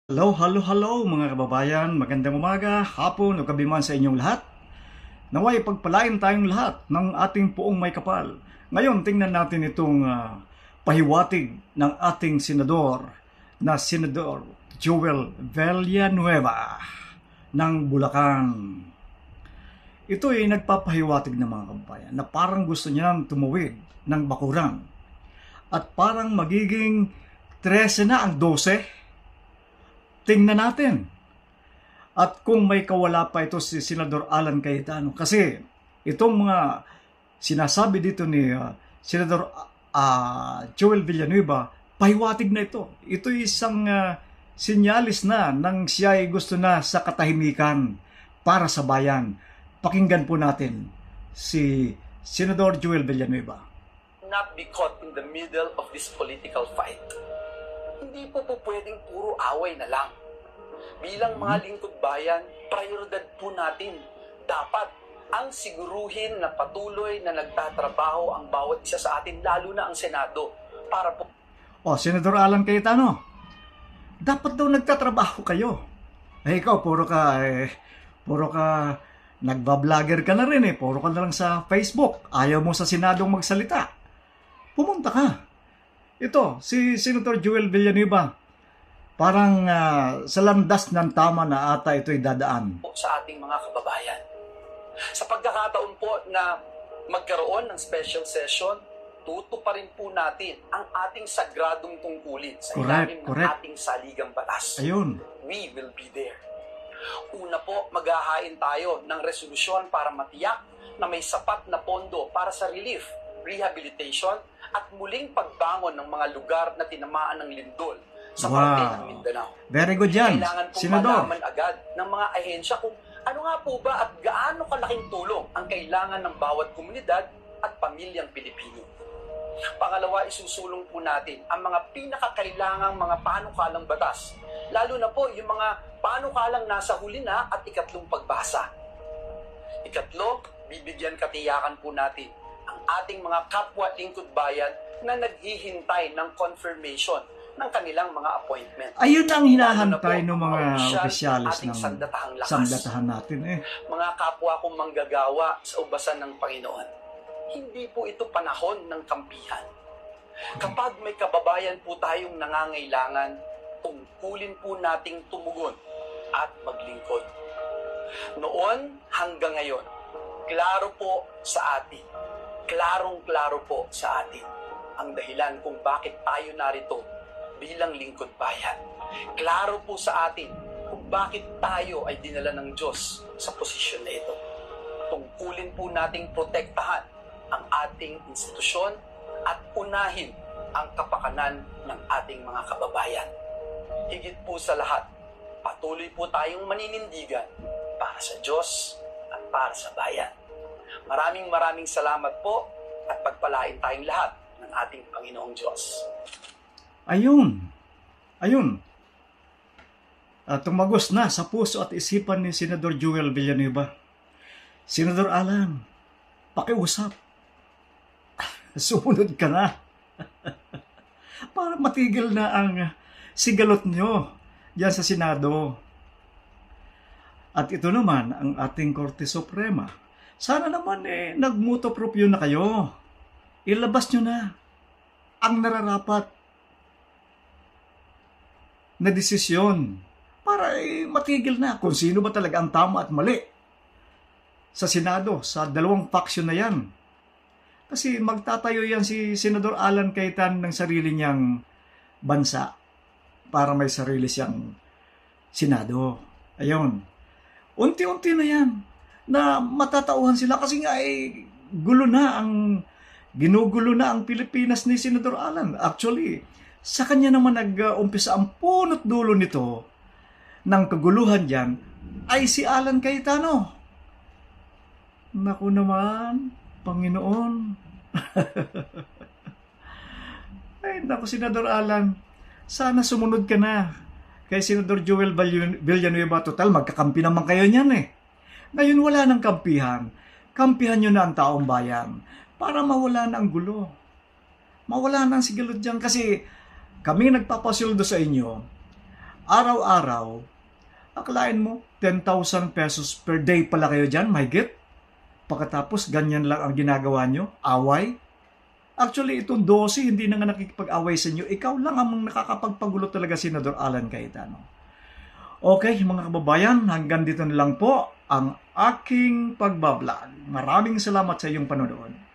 Hello mga kababayan, magandang umaga, hapon o gabi man sa inyong lahat. Naway pagpalain tayong lahat ng ating puong may kapal. Ngayon tingnan natin itong pahiwatig ng ating senador na Senador Joel Villanueva ng Bulacan. Ito ay nagpapahiwatig ng mga kababayan na parang gusto niyang tumuwid ng bakuran at parang magiging 13 na ang 12. Tingnan natin. At kung may kawala pa ito si Senador Alan Cayetano. Kasi itong mga sinasabi dito ni Senador Joel Villanueva, pahiwatig na ito. Ito isang sinyalis na nang siya ay gusto na sa katahimikan para sa bayan. Pakinggan po natin si Senador Joel Villanueva. Not be caught in the middle of this political fight. Hindi po pwedeng puro away na lang. Bilang mga lingkod bayan, prioridad po natin. Dapat ang siguruhin na patuloy na nagtatrabaho ang bawat isa sa atin, lalo na ang Senado, para po... Senador Alan Cayetano, dapat daw nagtatrabaho kayo. Ikaw, puro ka nagbablogger ka na rin eh. Puro ka na lang sa Facebook. Ayaw mo sa Senadong magsalita. Pumunta ka. Ito, si Senator Joel Villanueva, parang sa landas ng tama na ata ito'y dadaan. Sa ating mga kababayan. Sa pagkakataon po na magkaroon ng special session, tutuparin po natin ang ating sagradong tungkulin sa ilalim ng ating saligang batas. Ayun. We will be there. Una po, maghahain tayo ng resolusyon para matiyak na may sapat na pondo para sa relief, rehabilitation, at muling pagbangon ng mga lugar na tinamaan ng lindol sa parte ng Mindanao. Very good yan, Kailangan pong Senador. malaman agad ng mga ahensya kung ano nga po ba at gaano kalaking tulong ang kailangan ng bawat komunidad at pamilyang Pilipino. Pangalawa, isusulong po natin ang mga pinakakailangang mga panukalang batas, lalo na po yung mga panukalang nasa huli na at ikatlong pagbasa. Ikatlo, bibigyan katiyakan po natin ang ating mga kapwa lingkod bayan na naghihintay ng confirmation ng kanilang mga appointment. Ayun ang hinahantay ng mga opisyalis ng sandatahan natin eh. Mga kapwa kong manggagawa sa ubasan ng Panginoon, hindi po ito panahon ng kampihan. Kapag may kababayan po tayong nangangailangan, tungkulin po nating tumugon at maglingkod. Noon hanggang ngayon, klaro po sa atin, klarong-klaro po sa atin ang dahilan kung bakit tayo narito bilang lingkod bayan. Klaro po sa atin kung bakit tayo ay dinala ng Diyos sa posisyon na ito. Tungkulin po nating protektahan ang ating institusyon at unahin ang kapakanan ng ating mga kababayan. Higit po sa lahat, patuloy po tayong maninindigan para sa Diyos at para sa bayan. Maraming salamat po at pagpalain tayong lahat ng ating Panginoong Diyos. Ayun. Tumagos na sa puso at isipan ni Senador Joel Villanueva. Senador Alan, pakiusap. Sumunod ka na. Para matigil na ang sigalot nyo diyan sa Senado. At ito naman ang ating Korte Suprema. Sana naman nagmuto proprio na kayo. Ilabas nyo na ang nararapat na desisyon para matigil na kung sino ba talaga ang tama at mali sa Senado, sa dalawang faction na yan. Kasi magtatayo yan si Senador Alan Cayetano ng sarili niyang bansa para may sarili siyang Senado. Ayun. Unti-unti na yan na matatauhan sila kasi nga ginugulo na ang Pilipinas ni Senador Alan. Actually, sa kanya naman nag-umpisa ang punot dulo nito ng kaguluhan dyan ay si Alan Cayetano. Naku naman, Panginoon. Ay, naku, Senador Alan, sana sumunod ka na kay Senador Joel Villanueva. Total, magkakampi naman kayo niyan eh. Ngayon wala nang kampihan. Kampihan nyo na ang taong bayan para mawala na ang gulo. Mawala na ang sigalot dyan kasi kami nagpapasildo sa inyo araw-araw, akalain mo, 10,000 pesos per day pala kayo dyan, mahigit. Pagkatapos, ganyan lang ang ginagawa nyo, away. Actually, itong 12, hindi na nga nakikipag-away sa inyo. Ikaw lang ang nakakapagpagulo talaga, Senador Alan Cayetano. Okay, mga kababayan, hanggang dito na lang po ang aking pagbablog. Maraming salamat sa iyong panonood.